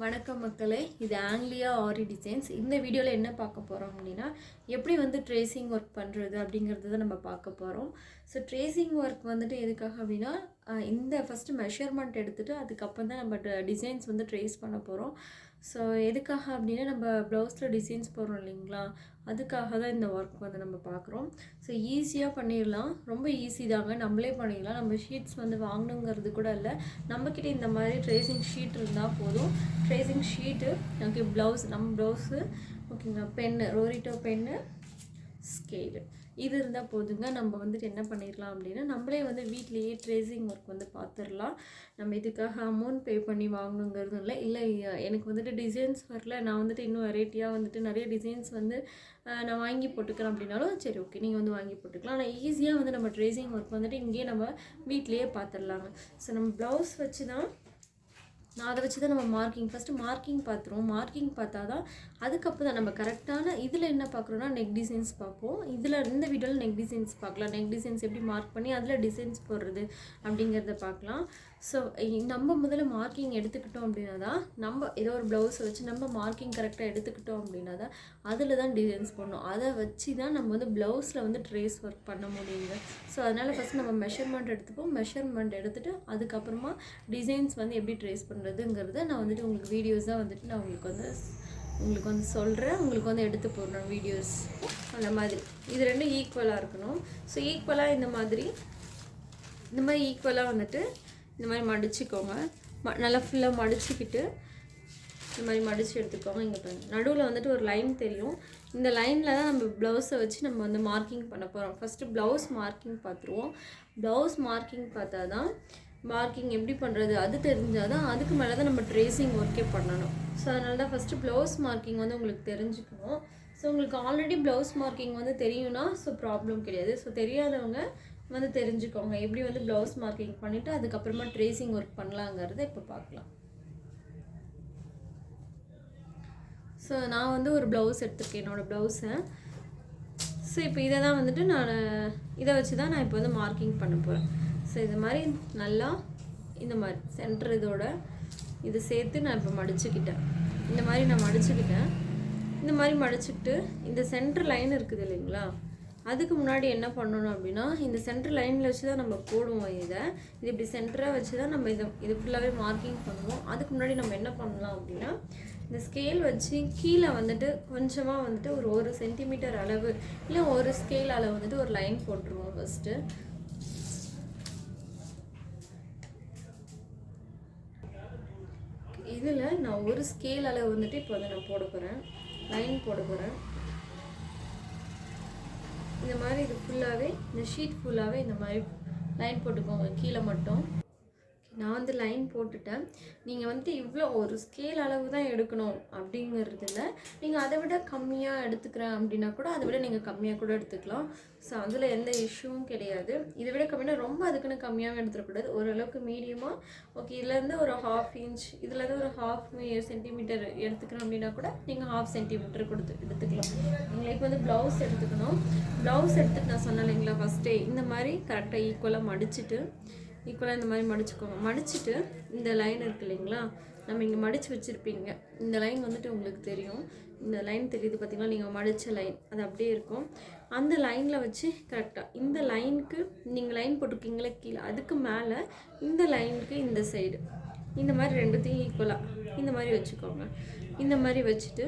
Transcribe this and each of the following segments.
வணக்கம் மக்களே, இது ஆங்கிலியா ஆரி டிசைன்ஸ். இந்த வீடியோவில் என்ன பார்க்க போகிறோம் அப்படின்னா, எப்படி வந்து ட்ரேசிங் ஒர்க் பண்ணுறது அப்படிங்கிறது தான் நம்ம பார்க்க போகிறோம். ஸோ ட்ரேசிங் ஒர்க் வந்துட்டு எதுக்காக அப்படின்னா, இந்த ஃபஸ்ட்டு மெஷர்மெண்ட் எடுத்துகிட்டு அதுக்கப்புறம் தான் நம்ம டிசைன்ஸ் வந்து ட்ரேஸ் பண்ண போகிறோம். ஸோ எதுக்காக அப்படின்னா, நம்ம ப்ளவுஸில் டிசைன்ஸ் போடுறோம் இல்லைங்களா, அதுக்காக தான் இந்த ஒர்க் வந்து நம்ம பார்க்குறோம். ஸோ ஈஸியாக பண்ணிடலாம், ரொம்ப ஈஸி தாங்க, நம்மளே பண்ணிடலாம். நம்ம ஷீட்ஸ் வந்து வாங்கணுங்கிறது கூட இல்லை, நம்மக்கிட்ட இந்த மாதிரி ட்ரேசிங் ஷீட் இருந்தால் போதும். ட்ரேசிங் ஷீட்டு, ஓகே, நம்ம ப்ளவுஸு, ஓகேங்களா, பென்னு, ரோரிட்டோ பென்னு, ஸ்கேலு, இது இருந்தால் போதுங்க. நம்ம வந்துட்டு என்ன பண்ணிடலாம் அப்படின்னா, நம்மளே வந்து வீட்லேயே ட்ரேசிங் ஒர்க் வந்து பார்த்துடலாம். நம்ம இதுக்காக அமௌண்ட் பே பண்ணி வாங்கணுங்கிறதும் இல்லை எனக்கு வந்துட்டு டிசைன்ஸ் வரல, நான் வந்துட்டு இன்னும் வெரைட்டியாக வந்துட்டு நிறைய டிசைன்ஸ் வந்து நான் வாங்கி போட்டுக்கிறேன் அப்படின்னாலும் சரி, ஓகே, நீங்கள் வந்து வாங்கி போட்டுக்கலாம். ஆனால் ஈஸியாக வந்து நம்ம ட்ரேசிங் ஒர்க் வந்துட்டு இங்கேயே நம்ம வீட்லேயே பார்த்துடலாங்க. ஸோ நம்ம ப்ளவுஸ் வச்சு தான், நான் அதை வச்சு தான் நம்ம ஃபஸ்ட்டு மார்க்கிங் பார்த்துருவோம். மார்க்கிங் பார்த்தா தான் அதுக்கப்புறம் தான் நம்ம கரெக்டான இதில் என்ன பார்க்குறோன்னா நெக் டிசைன்ஸ் பார்ப்போம். இந்த வீடியோவில் நெக் டிசைன்ஸ் பார்க்கலாம். நெக் டிசைன்ஸ் எப்படி மார்க் பண்ணி அதில் டிசைன்ஸ் போடுறது அப்படிங்கிறத பார்க்கலாம். ஸோ நம்ம முதல்ல மார்க்கிங் எடுத்துக்கிட்டோம் அப்படின்னா தான், நம்ம ஏதோ ஒரு ப்ளவுஸை வச்சு நம்ம மார்க்கிங் கரெக்டாக எடுத்துக்கிட்டோம் அப்படின்னா தான் அதில் தான் டிசைன்ஸ் பண்ணணும். அதை வச்சு தான் நம்ம வந்து ப்ளவுஸில் வந்து ட்ரேஸ் ஒர்க் பண்ண முடியுங்க. ஸோ அதனால் ஃபஸ்ட்டு நம்ம மெஷர்மெண்ட் எடுத்துப்போம். மெஷர்மெண்ட் எடுத்துகிட்டு அதுக்கப்புறமா டிசைன்ஸ் வந்து எப்படி ட்ரேஸ் பண்ணுறதுங்கிறத நான் வந்துட்டு உங்களுக்கு வீடியோஸாக வந்துட்டு நான் உங்களுக்கு வந்து சொல்கிறேன். உங்களுக்கு வந்து எடுத்து போடுறேன் வீடியோஸ். அந்த மாதிரி இது ரெண்டும் ஈக்குவலாக இருக்கணும். ஸோ ஈக்குவலாக இந்த மாதிரி ஈக்குவலாக வந்துட்டு இந்த மாதிரி மடிச்சுக்கோங்க. நல்லா ஃபுல்லாக மடிச்சுக்கிட்டு இந்த மாதிரி மடித்து எடுத்துக்கோங்க. இங்கே பாருங்கள், நடுவில் வந்துட்டு ஒரு லைன் தெரியும். இந்த லைனில் தான் நம்ம ப்ளவுஸை வச்சு நம்ம வந்து மார்க்கிங் பண்ண போகிறோம். ஃபஸ்ட்டு ப்ளவுஸ் மார்க்கிங் பார்த்துருவோம். ப்ளவுஸ் மார்க்கிங் பார்த்தா தான், மார்க்கிங் எப்படி பண்ணுறது அது தெரிஞ்சால் தான் அதுக்கு மேலே தான் நம்ம ட்ரேசிங் ஒர்க்கே பண்ணணும். ஸோ அதனால தான் ஃபஸ்ட்டு ப்ளவுஸ் மார்க்கிங் வந்து உங்களுக்கு தெரிஞ்சுக்கணும். ஸோ உங்களுக்கு ஆல்ரெடி ப்ளவுஸ் மார்க்கிங் வந்து தெரியும்னா ஸோ ப்ராப்ளம் கிடையாது. ஸோ தெரியாதவங்க வந்து தெரிஞ்சுக்கோங்க, எப்படி வந்து ப்ளவுஸ் மார்க்கிங் பண்ணிவிட்டு அதுக்கப்புறமா ட்ரேசிங் ஒர்க் பண்ணலாங்கிறத இப்போ பார்க்கலாம். ஸோ நான் வந்து ஒரு ப்ளவுஸ் எடுத்துருக்கேன், என்னோடய ப்ளவுஸை. ஸோ இப்போ இதை தான் வந்துட்டு இதை வச்சு தான் நான் இப்போ வந்து மார்க்கிங் பண்ண போகிறேன். ஸோ இது மாதிரி நல்லா இந்த மாதிரி சென்டர் இதை சேர்த்து நான் இப்போ மடிச்சுக்கிட்டேன். இந்த மாதிரி நான் மடிச்சுக்கிட்டேன். இந்த மாதிரி மடிச்சுக்கிட்டு இந்த சென்டர் லைன் இருக்குது இல்லைங்களா, அதுக்கு முன்னாடி என்ன பண்ணணும் அப்படின்னா, இந்த சென்டர் லைனில் வச்சு தான் நம்ம போடுவோம். இது இப்படி சென்டராக வச்சு தான் நம்ம இது ஃபுல்லாகவே மார்க்கிங் பண்ணுவோம். அதுக்கு முன்னாடி நம்ம என்ன பண்ணலாம் அப்படின்னா, இந்த ஸ்கேல் வச்சு கீழே வந்துட்டு கொஞ்சமாக வந்துட்டு ஒரு 1 சென்டிமீட்டர் அளவு இல்லை ஒரு ஸ்கேல் அளவு வந்துட்டு ஒரு லைன் போட்டுருவோம். ஃபஸ்ட்டு இதில் நான் ஒரு ஸ்கேல் அளவு வந்துட்டு இப்போ வந்து நான் போட போகிறேன், லைன் போட போகிறேன். இந்த மாதிரி இது ஃபுல்லாகவே, இந்த ஷீட் ஃபுல்லாகவே இந்த மாதிரி லைன் போட்டுக்கோங்க கீழே மட்டும். நான் வந்து லைன் போட்டுட்டேன். நீங்கள் வந்துட்டு இவ்வளோ ஒரு ஸ்கேல் அளவு தான் எடுக்கணும் அப்படிங்கிறதுல, நீங்கள் அதை விட கம்மியாக எடுத்துக்கிறேன் அப்படின்னா கூட அதை விட நீங்கள் கம்மியாக கூட எடுத்துக்கலாம். ஸோ அதில் எந்த இஷ்யூவும் கிடையாது. இதை விட கம்மினா ரொம்ப அதுக்குன்னு கம்மியாகவும் எடுத்துடக்கூடாது, ஓரளவுக்கு மீடியமாக. ஓகே, இதுலேருந்து ஒரு 1/2 இன்ச், இதுலேருந்து ஒரு 1/2 சென்டிமீட்டர் எடுத்துக்கிறோம் அப்படின்னா கூட நீங்கள் 1/2 சென்டிமீட்டர் எடுத்துக்கலாம். எங்களுக்கு வந்து ப்ளவுஸ் எடுத்துக்கணும். ப்ளவுஸ் எடுத்துகிட்டு நான் சொன்னேன் இல்லைங்களா, ஃபஸ்ட்டே இந்த மாதிரி கரெக்டாக ஈக்குவலாக மடிச்சுட்டு, ஈக்குவலாக இந்த மாதிரி மடிச்சுக்கோங்க. மடிச்சுட்டு இந்த லைன் இருக்குது இல்லைங்களா, நம்ம இங்கே மடித்து வச்சுருப்பீங்க. இந்த லைன் வந்துட்டு உங்களுக்கு தெரியும், இந்த லைன் தெரியுது பார்த்தீங்களா, நீங்கள் மடித்த லைன் அது அப்படியே இருக்கும். அந்த லைனில் வச்சு கரெக்டாக இந்த லைனுக்கு நீங்கள் லைன் போட்டிருக்கீங்களே கீழே, அதுக்கு மேலே இந்த லைனுக்கு இந்த சைடு இந்த மாதிரி ரெண்டுத்தையும் ஈக்குவலாக இந்த மாதிரி வச்சுக்கோங்க. இந்த மாதிரி வச்சுட்டு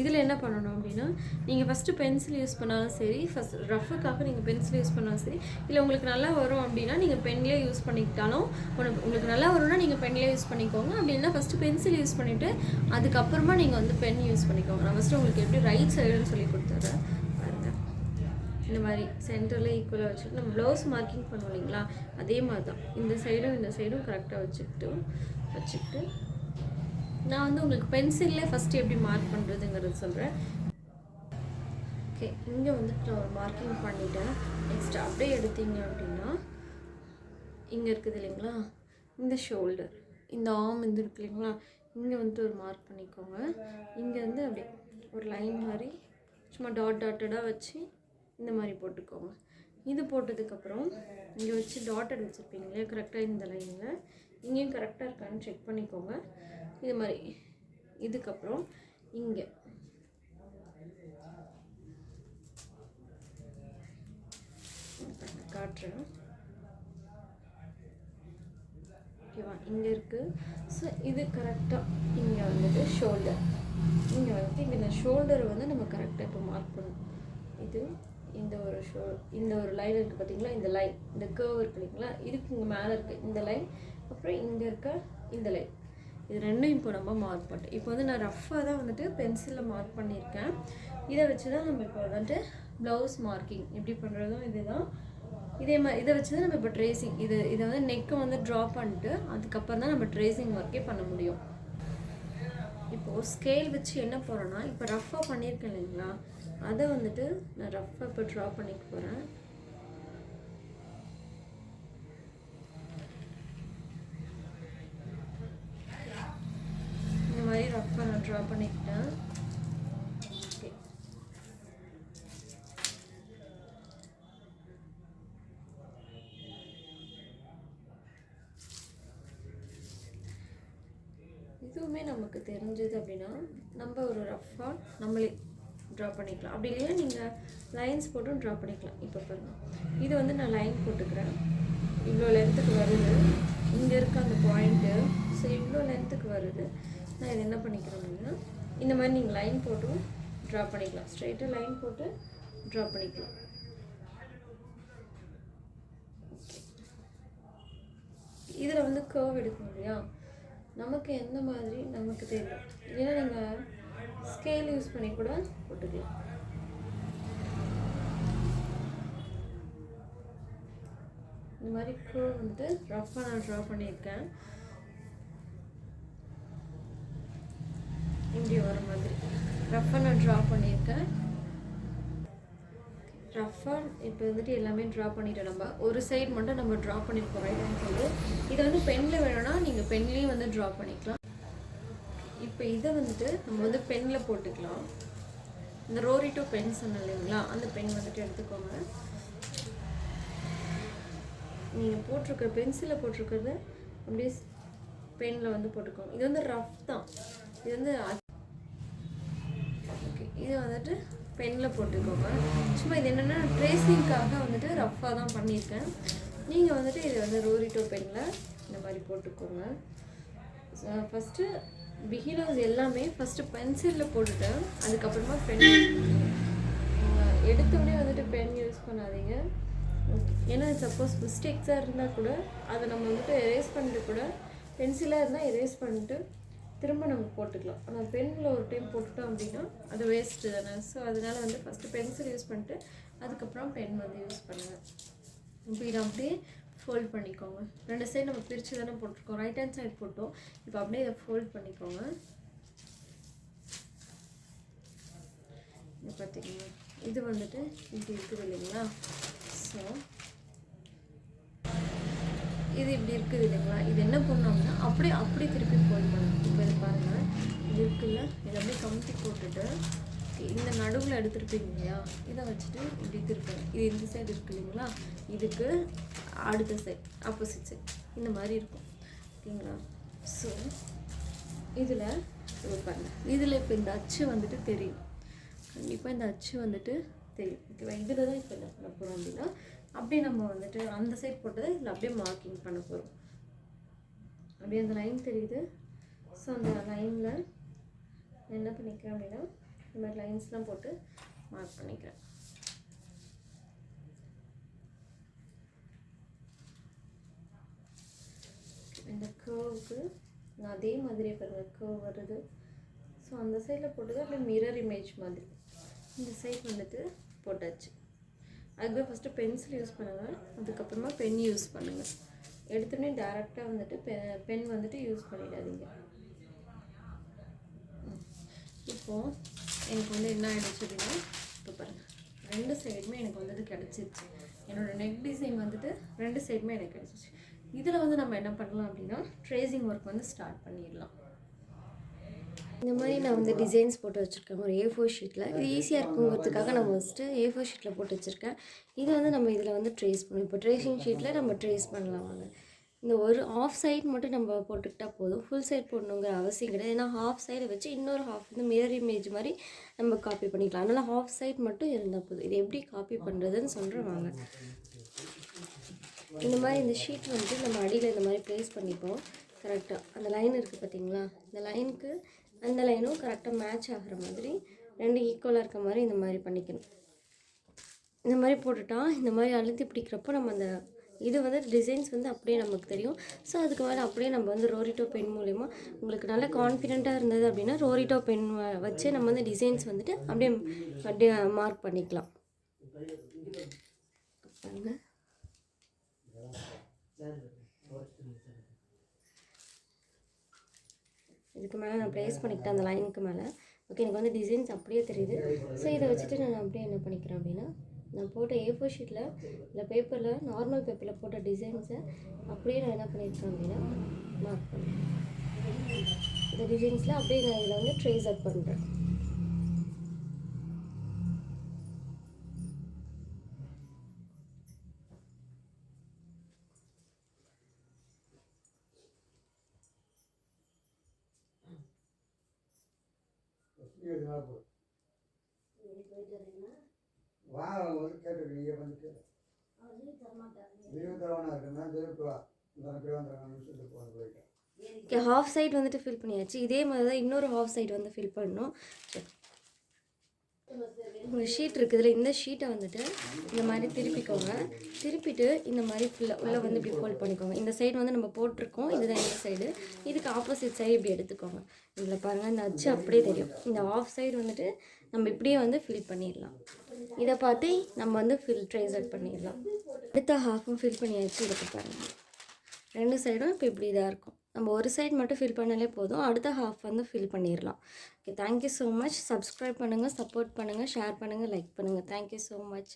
இதில் என்ன பண்ணணும் அப்படின்னா, நீங்கள் ஃபஸ்ட்டு பென்சில் யூஸ் பண்ணாலும் சரி, ஃபஸ்ட் ரஃபுக்காக நீங்கள் பென்சில் யூஸ் பண்ணாலும் சரி, இல்லை உங்களுக்கு நல்லா வரும் அப்படின்னா நீங்கள் பென்லேயே யூஸ் பண்ணிக்கிட்டாலும், உங்களுக்கு நல்லா வரும்னா நீங்கள் பென்லேயே யூஸ் பண்ணிக்கோங்க. அப்படின்னா ஃபஸ்ட்டு பென்சில் யூஸ் பண்ணிவிட்டு அதுக்கப்புறமா நீங்கள் வந்து பென் யூஸ் பண்ணிக்கோங்க. நான் ஃபஸ்ட்டு உங்களுக்கு எப்படி ரைட் சைடுன்னு சொல்லி கொடுத்துட்றேன் பாருங்கள். இந்த மாதிரி சென்டரில் ஈக்குவலாக வச்சுட்டு நம்ம ப்ளவுஸ் மார்க்கிங் பண்ணுவோம் இல்லைங்களா, அதே மாதிரி தான் இந்த சைடும் கரெக்டாக வச்சுக்கிட்டு நான் வந்து உங்களுக்கு பென்சில்லே ஃபஸ்ட்டு எப்படி மார்க் பண்ணுறதுங்கிறது சொல்கிறேன். ஓகே, இங்கே வந்துட்டு நான் ஒரு மார்க்கிங் பண்ணிவிட்டேன். நெக்ஸ்ட் அப்படியே எடுத்தீங்க அப்படின்னா, இங்கே இருக்குது இல்லைங்களா, இந்த ஷோல்டர், இந்த ஆர்ம் இது இருக்குது இல்லைங்களா, இங்கே வந்துட்டு ஒரு மார்க் பண்ணிக்கோங்க. இங்கே வந்து அப்படியே ஒரு லைன் மாதிரி சும்மா டாட்டடாக வச்சு இந்த மாதிரி போட்டுக்கோங்க. இது போட்டதுக்கப்புறம் இங்கே வச்சு டாட்டட் வச்சுருப்பீங்களே கரெக்டாக இந்த லைனில் இங்கேயும் கரெக்டாக இருக்கான்னு செக் பண்ணிக்கோங்க. இது மாதிரி இதுக்கப்புறம் இங்கே காட்டுறேன். ஓகேவா, இங்கே இருக்குது. ஸோ இது கரெக்டாக இங்கே வந்துட்டு ஷோல்டர், இங்கே வந்துட்டு இங்கே இந்த ஷோல்டரை வந்து நம்ம கரெக்டாக இப்போ மார்க் பண்ணணும். இது இந்த ஒரு லைன் இருக்குது பார்த்தீங்களா, இந்த லைன், இந்த கர்வ் இருக்குது இல்லைங்களா, இதுக்கு இங்கே மேலே இருக்குது இந்த லைன், அப்புறம் இங்கே இருக்க இந்த லைன், இது ரெண்டும் இப்போ நம்ம மார்க் பண்ணிட்டோம். இப்போ வந்து நான் ரஃப்பாக தான் வந்துட்டு பென்சிலில் மார்க் பண்ணியிருக்கேன். இதை வச்சு தான் நம்ம இப்போ வந்துட்டு ப்ளவுஸ் மார்க்கிங் எப்படி பண்ணுறதும் இதுதான். இதே மாதிரி இதை வச்சு தான் நம்ம இப்போ ட்ரேசிங் இதை வந்து நெக்கை வந்து ட்ரா பண்ணிட்டு அதுக்கப்புறம் தான் நம்ம ட்ரேசிங் ஒர்க்கே பண்ண முடியும். இப்போது ஸ்கேல் வச்சு என்ன போகிறோன்னா, இப்போ ரஃப்பாக பண்ணியிருக்கேன் இல்லைங்களா, அதை வந்துட்டு நான் ரஃப்பாக இப்போ ட்ரா பண்ணிக்க போகிறேன். இந்த மாதிரி ரஃப்பாக நான் ட்ரா பண்ணிக்கிட்டேன். ஓகே, இதுவுமே நமக்கு தெரிஞ்சது அப்படின்னா நம்ம ஒரு ரஃப்பாக நம்மளே ட்ரா பண்ணிக்கலாம். அப்படி இல்லையா நீங்கள் லைன்ஸ் போட்டும் ட்ரா பண்ணிக்கலாம். இப்போ பாருங்கள், இது வந்து நான் லைன் போட்டுக்கிறேன். இவ்வளோ லென்த்துக்கு வருது, இங்கே இருக்க அந்த பாயிண்ட்டு. ஸோ இவ்வளோ லென்த்துக்கு வருது. நான் இது என்ன பண்ணிக்கிறேன் அப்படின்னா, இந்த மாதிரி நீங்கள் லைன் போட்டும் ட்ரா பண்ணிக்கலாம். ஸ்ட்ரைட்டாக லைன் போட்டு ட்ரா பண்ணிக்கலாம். இதில் வந்து கர்வ் எடுக்கணும் இல்லையா, நமக்கு எந்த மாதிரி நமக்கு தெரியும். ஏன்னா நீங்கள் ஸ்கேல் யூஸ் பண்ணி கூட போட்டுக்கலாம். இந்த மாதிரி கர்வ் வந்துட்டு ரஃப்பாக நான் ட்ரா பண்ணியிருக்கேன். இப்படி வர மாதிரி ரஃப்பாக நான் ட்ரா பண்ணியிருக்கேன். ரஃப்பாக இப்போ வந்துட்டு எல்லாமே ட்ரா பண்ணிவிட்டோம். நம்ம ஒரு சைடு மட்டும் நம்ம ட்ரா பண்ணியிருக்கோம் ரைட் ஹேண்ட் சைடு. இதை வந்து பெனில் வேணும்னா நீங்கள் பென்லேயும் வந்து ட்ரா பண்ணிக்கலாம். இப்போ இதை வந்துட்டு நம்ம வந்து பெனில் போட்டுக்கலாம். இந்த ரோரிட்டோ பென் சொன்னோம் இல்லைங்களா, அந்த பென் வந்துட்டு எடுத்துக்கோங்க. நீங்கள் போட்டிருக்க பென்சிலில் போட்டிருக்கிறது அப்படியே பெனில் வந்து போட்டுக்கோங்க. இது வந்து ரஃப் தான், இது வந்து ஓகே. இது வந்துட்டு பெனில் போட்டுக்கோங்க. சும்மா இது என்னென்னா ட்ரேசிங்காக வந்துட்டு ரஃப்பாக தான் பண்ணியிருக்கேன். நீங்கள் வந்துட்டு இதை வந்து ரோரிட்டோ பெனில் இந்த மாதிரி போட்டுக்கோங்க. ஃபஸ்ட்டு பிகினர்ஸ் எல்லாமே ஃபஸ்ட்டு பென்சிலில் போட்டுட்டேன், அதுக்கப்புறமா பென் எடுத்தோடனே வந்துட்டு பென் யூஸ் பண்ணாதீங்க. ஏன்னா சப்போஸ் மிஸ்டேக்ஸாக இருந்தால் கூட அதை நம்ம வந்துட்டு எரேஸ் பண்ணிட்டு கூட, பென்சிலாக இருந்தால் எரேஸ் பண்ணிட்டு திரும்ப நம்ம போட்டுக்கலாம். ஆனால் பெனில் ஒரு டைம் போட்டுட்டோம் அப்படின்னா அது வேஸ்ட்டு தானே. ஸோ அதனால் வந்து ஃபஸ்ட்டு பென்சில் யூஸ் பண்ணிட்டு அதுக்கப்புறம் பென் வந்து யூஸ் பண்ணுங்கள். இப்போ இதை அப்படியே ஃபோல்ட் பண்ணிக்கோங்க. ரெண்டு சைடு நம்ம பிரித்து தானே போட்டிருக்கோம், ரைட் ஹேண்ட் சைடு போட்டோம். இப்போ அப்படியே இதை ஃபோல்ட் பண்ணிக்கோங்க. இது பார்த்தீங்கன்னா இது வந்துட்டு இப்படி இருக்குது இல்லைங்களா. ஸோ இது இப்படி இருக்குது இல்லைங்களா, இது என்ன பண்ணோம்னா அப்படியே திருப்பி ஃபோல்ட் பண்ணணும். இப்போ இது பாருங்கள், இது இருக்குல்ல, இதை அப்படியே கமுத்தி போட்டுட்டு இந்த நடுவில் எடுத்துருப்பீங்க இல்லையா, இதை வச்சுட்டு இப்படி திருப்பேன். இது இந்த சைடு இருக்குது இல்லைங்களா, இதுக்கு அடுத்த சைட் ஆப்போசிட் சைட் இந்த மாதிரி இருக்கும் ஓகேங்களா. ஸோ இதில் பாருங்கள், இதில் இப்போ இந்த அச்சு வந்துட்டு தெரியும், கண்டிப்பாக இந்த அச்சு வந்துட்டு தெரியும் ஓகேவா. இதில் தான் இப்போ என்ன பண்ண போகிறோம் அப்படின்னா, அப்படியே நம்ம வந்துட்டு அந்த சைட் போட்டதை இதில் அப்படியே மார்க்கிங் பண்ண போகிறோம். அப்படியே அந்த லைன் தெரியுது. ஸோ அந்த லைனில் என்ன பண்ணிக்கிறேன் அப்படின்னா, இந்த மாதிரி லைன்ஸ்லாம் போட்டு மார்க் பண்ணிக்கிறேன். இந்த கர்வுக்கு நான் அதே மாதிரியே பாருங்கள் கர்வ் வருது. ஸோ அந்த சைடில் போட்டது அப்படியே மிரர் இமேஜ் மாதிரி இந்த சைட் வந்துட்டு போட்டாச்சு. அதுக்கு ஃபஸ்ட்டு பென்சில் யூஸ் பண்ணுங்கள், அதுக்கப்புறமா பென் யூஸ் பண்ணுங்கள். எடுத்தோடனே டேரெக்டாக வந்துட்டு பென் வந்துட்டு யூஸ் பண்ணிடாதீங்க. இப்போது எனக்கு வந்து என்ன ஆகிடுச்சு அப்படின்னா, இப்போ பாருங்கள் ரெண்டு சைடுமே எனக்கு வந்துட்டு கிடச்சிருச்சு. என்னோடய நெக் டிசைன் வந்துட்டு ரெண்டு சைடுமே எனக்கு கிடச்சிச்சு. இதில் வந்து நம்ம என்ன பண்ணலாம் அப்படின்னா, ட்ரேசிங் ஒர்க் வந்து ஸ்டார்ட் பண்ணிடலாம். இந்த மாதிரி நான் வந்து டிசைன்ஸ் போட்டு வச்சுருக்கேன் ஒரு A4 ஷீட்டில். இது ஈஸியாக இருக்குங்கிறதுக்காக நான் ஃபஸ்ட்டு A4 ஷீட்டில் போட்டு வச்சுருக்கேன். இதை வந்து நம்ம இதில் வந்து ட்ரேஸ் பண்ணுவோம். இப்போ ட்ரேசிங் ஷீட்டில் நம்ம ட்ரேஸ் பண்ணலாம் வாங்க. இந்த ஒரு ஆஃப் சைடு மட்டும் நம்ம போட்டுக்கிட்டால் போதும், ஃபுல் சைட் போடணுங்கிற அவசியம் கிடையாது. ஏன்னா ஹாஃப் சைடை வச்சு இன்னொரு ஹாஃப் வந்து மிரர் இமேஜ் மாதிரி நம்ம காப்பி பண்ணிக்கலாம். அதனால் ஹாஃப் சைட் மட்டும் இருந்தால் போதும். இது எப்படி காப்பி பண்ணுறதுன்னு சொல்கிறேன் வாங்க. இந்த மாதிரி இந்த ஷீட் வந்து நம்ம அடியில் இந்த மாதிரி ப்ளேஸ் பண்ணிப்போம். கரெக்டாக அந்த லைன் இருக்குது பார்த்தீங்களா, இந்த லைனுக்கு அந்த லைனும் கரெக்டாக மேட்ச் ஆகிற மாதிரி 2 ஈக்குவலாக இருக்க மாதிரி இந்த மாதிரி பண்ணிக்கணும். இந்த மாதிரி போட்டுட்டா இந்த மாதிரி அழுத்தி பிடிக்கிறப்போ நம்ம அந்த இது வந்து டிசைன்ஸ் வந்து அப்படியே நமக்கு தெரியும். ஸோ அதுக்கு மேலே அப்படியே நம்ம வந்து ரோரிட்டோ பென் மூலிமா உங்களுக்கு நல்ல கான்ஃபிடெண்ட்டாக இருந்தது அப்படின்னா ரோரிட்டோ பென் வச்சு நம்ம வந்து டிசைன்ஸ் வந்துட்டு அப்படியே மார்க் பண்ணிக்கலாம். இதுக்கு மேலே நான் ப்ளேஸ் பண்ணிக்கிட்டேன் அந்த லைனுக்கு மேலே. ஓகே, எனக்கு வந்து டிசைன்ஸ் அப்படியே தெரியுது. ஸோ இதை வச்சுட்டு நான் அப்படியே என்ன பண்ணிக்கிறேன் அப்படின்னா, நான் போட்ட A4 ஷீட்டில் இல்லை பேப்பரில் நார்மல் பேப்பரில் போட்ட டிசைன்ஸை அப்படியே நான் என்ன பண்ணியிருக்கேன் அப்படின்னா மார்க் பண்ணுறேன். இந்த டிசைன்ஸில் அப்படியே நான் இதில் வந்து ட்ரேஸ் அவுட் பண்ணுறேன். ஹாஃப் சைடு வந்துட்டு ஃபில் பண்ணியாச்சு. இதே மாதிரி தான் இன்னொரு ஹாஃப் சைடு வந்து ஃபில் பண்ணணும். ஒரு ஷீட் இருக்குதுல, இந்த ஷீட்டை வந்துட்டு இந்த மாதிரி திருப்பிக்கோங்க. திருப்பிட்டு இந்த மாதிரி ஃபுல்லாக உள்ளே வந்து இப்படி ஃபோல்ட் பண்ணிக்கோங்க. இந்த சைடு வந்து நம்ம போட்டிருக்கோம், இதுதான் இந்த சைடு. இதுக்கு ஆப்போசிட் சைடு இப்படி எடுத்துக்கோங்க. இதில் பாருங்கள், இந்த அச்சு அப்படியே தெரியும். இந்த ஆஃப் சைடு வந்துட்டு நம்ம இப்படியே வந்து ஃபில் பண்ணிடலாம். இதை பார்த்து நம்ம வந்து ட்ரேஸ் அவுட் பண்ணிடலாம். அடுத்த ஹாஃபும் ஃபில் பண்ணியாச்சு. இதுக்கு பாருங்கள், 2 சைடும் இப்போ இப்படி இதாக இருக்கும். நம்ம ஒரு சைடு மட்டும் ஃபில் பண்ணாலே போதும், அடுத்த ஹாஃப் வந்து ஃபில் பண்ணிடலாம். Okay, thank you so much. Subscribe பண்ணுங்கள், சப்போர்ட் பண்ணுங்கள், ஷேர் பண்ணுங்கள், லைக் பண்ணுங்கள். Thank you so much.